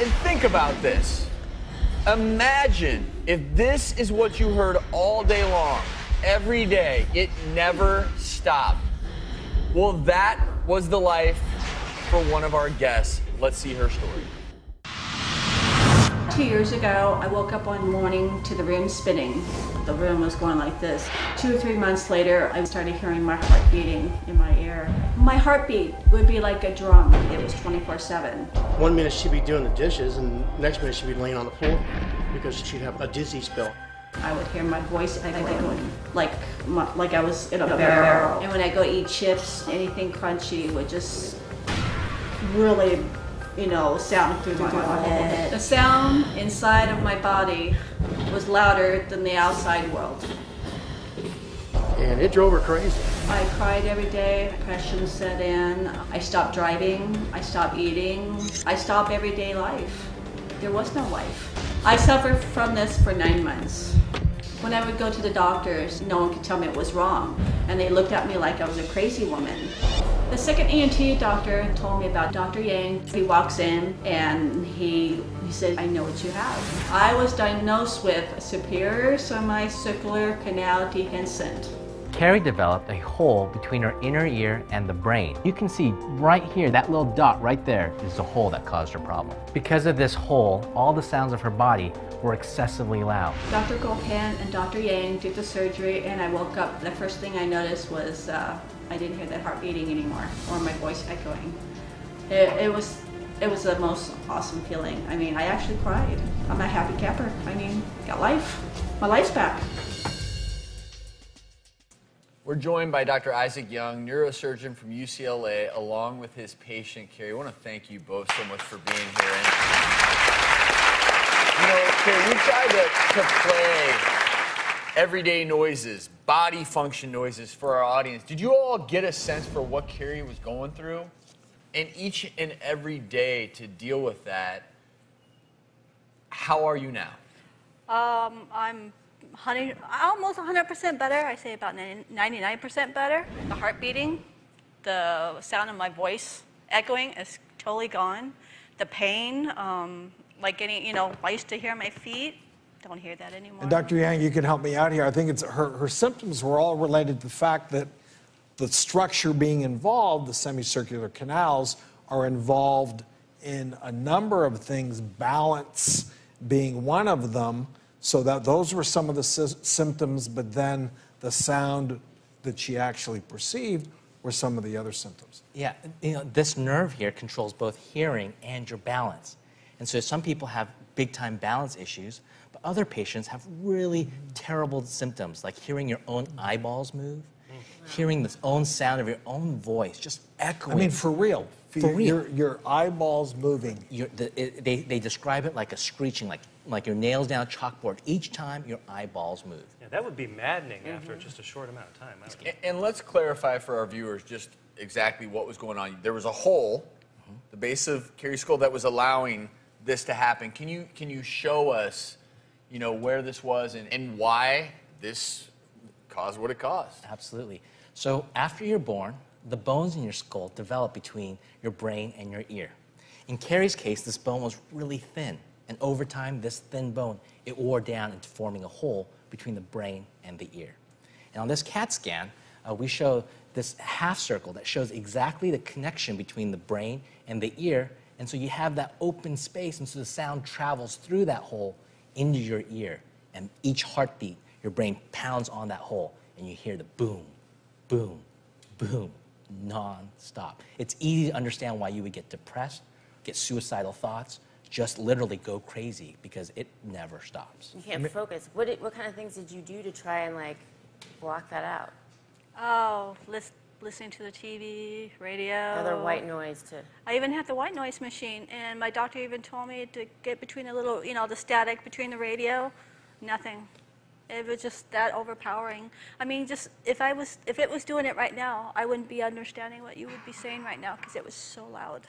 And think about this. Imagine if this is what you heard all day long, every day. It never stopped. Well, that was the life for one of our guests. Let's see her story. 2 years ago, I woke up one morning to the room spinning. The room was going like this. 2 or 3 months later, I started hearing my heart beating in my ear. My heartbeat would be like a drum. It was 24/7. 1 minute she'd be doing the dishes, and next minute she'd be laying on the floor because she'd have a dizzy spell. I would hear my voice echoing like I was in a barrel. And when I go eat chips, anything crunchy would just really, sound through my head. The sound inside of my body was louder than the outside world. And it drove her crazy. I cried every day, depression set in, I stopped driving, I stopped eating, I stopped everyday life. There was no life. I suffered from this for 9 months. When I would go to the doctors, no one could tell me it was wrong, and they looked at me like I was a crazy woman. The second ENT doctor told me about Dr. Yang. He walks in and he said, "I know what you have." I was diagnosed with superior semicircular canal dehiscent. Carrie developed a hole between her inner ear and the brain. You can see right here, that little dot right there is the hole that caused her problem. Because of this hole, all the sounds of her body were excessively loud. Dr. Gopin and Dr. Yang did the surgery, and I woke up. The first thing I noticed was I didn't hear that heart beating anymore, or my voice echoing. It was the most awesome feeling. I mean, I actually cried. I'm a happy camper. I mean, got life. My life's back. We're joined by Dr. Isaac Young, neurosurgeon from UCLA, along with his patient, Carrie. I want to thank you both so much for being here. And, Carrie, we tried to play everyday noises, body function noises for our audience. Did you all get a sense for what Carrie was going through? And each and every day to deal with that, how are you now? I'm almost 100% better. I say about 99% better. The heart beating, the sound of my voice echoing is totally gone. The pain, like getting, I used to hear my feet. Don't hear that anymore. And Dr. Yang, you can help me out here. I think it's her symptoms were all related to the fact that the structure being involved, the semicircular canals, are involved in a number of things, balance being one of them. So that those were some of the symptoms, but then the sound that she actually perceived were some of the other symptoms. Yeah, this nerve here controls both hearing and your balance. And so some people have big-time balance issues, but other patients have really terrible symptoms, like hearing your own eyeballs move, hearing the own sound of your own voice, just echoing. I mean, for real. For real. Your eyeballs moving. They describe it like a screeching, like your nails down a chalkboard. Each time your eyeballs move. Yeah, that would be maddening after just a short amount of time. And let's clarify for our viewers just exactly what was going on. There was a hole, the base of Carrie's skull, that was allowing this to happen. Can you show us, where this was and why this caused what it caused? Absolutely. So after you're born, the bones in your skull develop between your brain and your ear. In Carrie's case, this bone was really thin, and over time, this thin bone, it wore down into forming a hole between the brain and the ear. And on this CAT scan, we show this half circle that shows exactly the connection between the brain and the ear, and so you have that open space, and so the sound travels through that hole into your ear, and each heartbeat, your brain pounds on that hole, and you hear the boom, boom, boom, non-stop. It's easy to understand why you would get depressed, get suicidal thoughts, just literally go crazy because it never stops. You can't focus. What kind of things did you do to try and block that out? Oh, listening to the TV, radio. Another white noise too. I even had the white noise machine, and my doctor even told me to get between the little, the static between the radio. Nothing. It was just that overpowering. I mean, just if it was doing it right now, I wouldn't be understanding what you would be saying right now because it was so loud.